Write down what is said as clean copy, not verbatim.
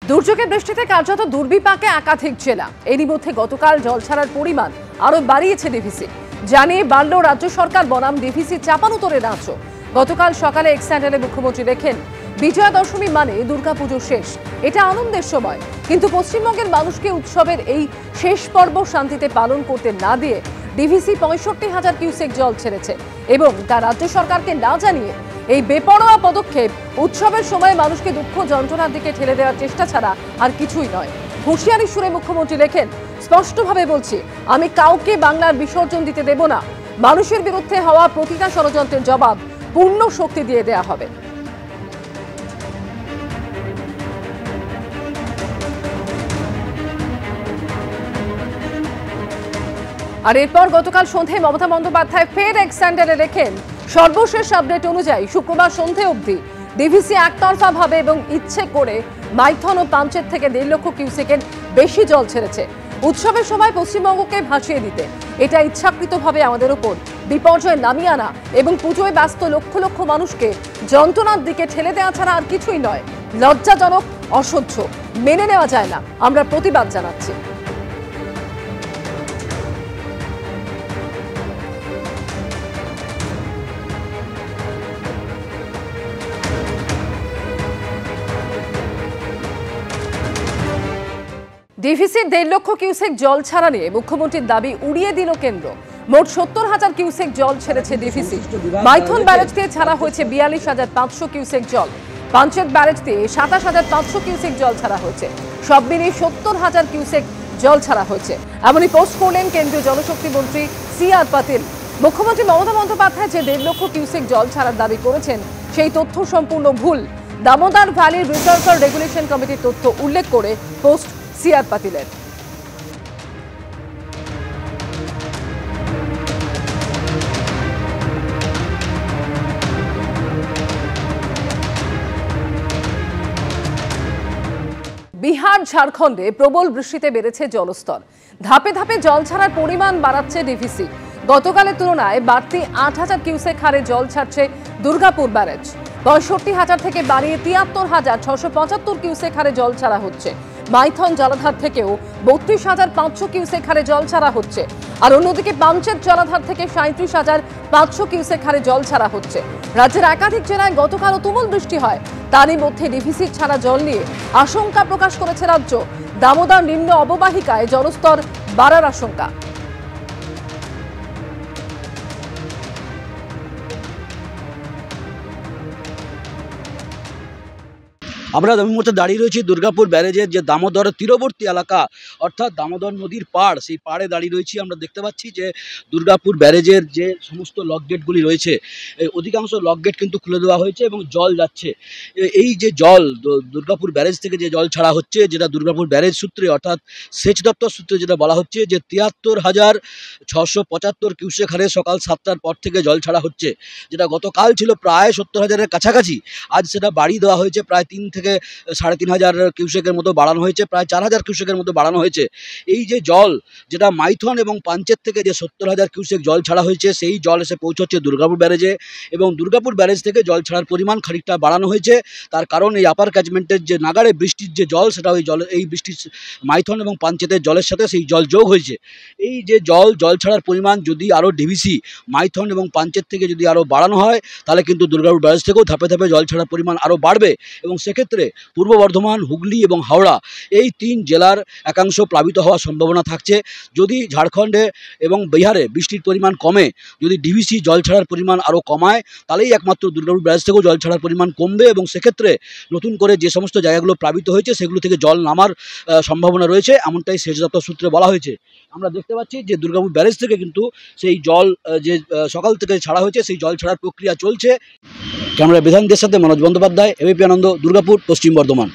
দুর্যোগের বৃষ্টিতে কার্যত দুর্বিপাকে একাধিক জেলা। এরই মধ্যে গতকাল জল ছাড়ার পরিমাণ আরো বাড়িয়েছে ডিভিসি। জানিয়ে বাড়ল রাজ্য সরকার বনাম ডিভিসি চাপানোতরে নাচও। গতকাল সকালে এক্স হ্যান্ডেলে মুখ্যমন্ত্রী লেখেন, বিজয়া দশমী মানে দুর্গাপুজো শেষ, এটা আনন্দের সময়। কিন্তু পশ্চিমবঙ্গের মানুষকে উৎসবের এই শেষ পর্ব শান্তিতে পালন করতে না দিয়ে ডিভিসি 65,000 কিউসেক জল ছেড়েছে এবং তা রাজ্য সরকারকে না জানিয়ে এই বেপরোয়া পদক্ষেপ উৎসবের সময় মানুষকে দুঃখ যন্ত্রণার দিকে ঠেলে দেওয়ার চেষ্টা ছাড়া আর কিছুই নয়। হুঁশিয়ারি সুরে মুখ্যমন্ত্রী লেখেন, স্পষ্টভাবে বলছি, আমি কাউকে বাংলার বিসর্জন দিতে দেব না। মানুষের বিরুদ্ধে হওয়া প্রতিটা ষড়যন্ত্রের জবাব পূর্ণ শক্তি দিয়ে দেয়া হবে। আর এরপর গতকাল সন্ধ্যায় মমতা বন্দ্যোপাধ্যায় ফের এক্স হ্যান্ডেলে লেখেন, সর্বশেষ আপডেট অনুযায়ী শুক্রবার সন্ধ্যে অবধি ডিভিসি একতরফা ভাবে এবং ইচ্ছে করে মাইথন ও পাঞ্চেত থেকে 1.5 লক্ষ কিউসেকের বেশি জল ছেড়েছে উৎসবের সময় পশ্চিমবঙ্গকে ভাসিয়ে দিতে। এটা ইচ্ছাকৃতভাবে আমাদের উপর বিপর্যয় নামিয়ে আনা এবং পুজোয় ব্যস্ত লক্ষ লক্ষ মানুষকে যন্ত্রণার দিকে ঠেলে দেওয়া ছাড়া আর কিছুই নয়। লজ্জাজনক, অসহ্য, মেনে নেওয়া যায় না। আমরা প্রতিবাদ জানাচ্ছি। ডিভিসির 1.5 লক্ষ কিউসেক জল ছাড়া নিয়ে মুখ্যমন্ত্রীর দাবি উড়িয়ে দিল কেন্দ্র। মোট 70,000 কিউসেক জল ছেড়েছে ডিভিসি। মাইথন ব্যারেজ দিয়ে ছাড়া হয়েছে 42,500 কিউসেক জল। পাঞ্চেত ব্যারেজ দিয়ে 27,500 কিউসেক জল ছাড়া হয়েছে। সব মিলিয়ে 70,000 কিউসেক জল ছাড়া হয়েছে। এমনই পোস্ট করলেন কেন্দ্রীয় জলশক্তি মন্ত্রী CR পাতিল। মুখ্যমন্ত্রী মমতা বন্দ্যোপাধ্যায় যে 1.5 লক্ষ কিউসেক জল ছাড়ার দাবি করেছেন সেই তথ্য সম্পূর্ণ ভুল। দামোদর ভ্যালি রিজার্ভার রেগুলেশন কমিটির তথ্য উল্লেখ করে পোস্ট CR পাতিলের। বিহার ঝাড়খণ্ডে প্রবল বৃষ্টিতে বেড়েছে জলস্তর। ধাপে ধাপে জল ছাড়ার পরিমাণ বাড়াচ্ছে ডিভিসি। গতকালের তুলনায় বাড়তি 8,000 কিউসেক হারে জল ছাড়ছে দুর্গাপুর ব্যারেজ। 65,000 থেকে বাড়িয়ে 73,675 কিউসেক হারে জল ছাড়া হচ্ছে। মাইথন জলাধার থেকেও 32,500 কিউসেক হারে জল ছাড়া হচ্ছে। আর অন্যদিকে পাঞ্চেত জলাধার থেকে 37,500 কিউসেক হারে জল ছাড়া হচ্ছে। রাজ্যের একাধিক জেলায় গতকালও তুমুল বৃষ্টি হয়। তারই মধ্যে ডিভিসির ছাড়া জল নিয়ে আশঙ্কা প্রকাশ করেছে রাজ্য। দামোদর নিম্ন অববাহিকায় জলস্তর বাড়ার আশঙ্কা। আমরা এই মুহূর্তে দাঁড়িয়ে রয়েছি দুর্গাপুর ব্যারেজের যে দামোদর তীরবর্তী এলাকা, অর্থাৎ দামোদর নদীর পাড়, সেই পাড়ে দাঁড়িয়ে রয়েছি। আমরা দেখতে পাচ্ছি যে দুর্গাপুর ব্যারেজের যে সমস্ত লক গেটগুলি রয়েছে, অধিকাংশ লক গেট কিন্তু খুলে দেওয়া হয়েছে এবং জল যাচ্ছে। এই যে জল দুর্গাপুর ব্যারেজ থেকে যে জল ছাড়া হচ্ছে, যেটা দুর্গাপুর ব্যারেজ সূত্রে অর্থাৎ সেচ দপ্তর সূত্রে যেটা বলা হচ্ছে যে 73,675 কিউসেক হারে সকাল 7টার পর থেকে জল ছাড়া হচ্ছে, যেটা গতকাল ছিল প্রায় 70,000-এর কাছাকাছি। আজ সেটা বাড়িয়ে দেওয়া হয়েছে, প্রায় 3 থেকে 3,500 কিউসেকের মতো বাড়ানো হয়েছে, প্রায় 4,000 কিউসেকের মতো বাড়ানো হয়েছে। এই যে জল, যেটা মাইথন এবং পাঞ্চেত থেকে যে 70,000 কিউসেক জল ছাড়া হয়েছে, সেই জল এসে পৌঁছচ্ছে দুর্গাপুর ব্যারেজে এবং দুর্গাপুর ব্যারেজ থেকে জল ছাড়ার পরিমাণ খানিকটা বাড়ানো হয়েছে। তার কারণ এই আপার ক্যাচমেন্টের যে নাগাড়ে বৃষ্টির যে জল, সেটা ওই জল, এই বৃষ্টির মাইথন এবং পাঞ্চেতের জলের সাথে সেই জল যোগ হয়েছে। এই যে জল ছাড়ার পরিমাণ যদি আরও ডিভিসি, মাইথন এবং পাঞ্চেত থেকে যদি আরও বাড়ানো হয়, তাহলে কিন্তু দুর্গাপুর ব্যারেজ থেকেও ধাপে ধাপে জল ছাড়ার পরিমাণ আরও বাড়বে এবং সেক্ষেত্রে পূর্ব বর্ধমান, হুগলি এবং হাওড়া এই 3 জেলার একাংশ প্লাবিত হওয়ার সম্ভাবনা থাকছে। যদি ঝাড়খণ্ডে এবং বিহারে বৃষ্টির পরিমাণ কমে, যদি ডিভিসি জল ছাড়ার পরিমাণ আরও কমায়, তাহলেই একমাত্র দুর্গাপুর ব্যারেজ থেকেও জল ছাড়ার পরিমাণ কমবে এবং সেক্ষেত্রে নতুন করে যে সমস্ত জায়গাগুলো প্লাবিত হয়েছে সেগুলো থেকে জল নামার সম্ভাবনা রয়েছে, এমনটাই সেচ দপ্তর সূত্রে বলা হয়েছে। আমরা দেখতে পাচ্ছি যে দুর্গাপুর ব্যারেজ থেকে কিন্তু সেই জল যে সকাল থেকে ছাড়া হয়েছে, সেই জল ছাড়ার প্রক্রিয়া চলছে। ক্যামেরা বিধানদের সাথে মনোজ বন্দ্যোপাধ্যায়, এবিপি আনন্দ, দুর্গাপুর, পশ্চিম বর্ধমান।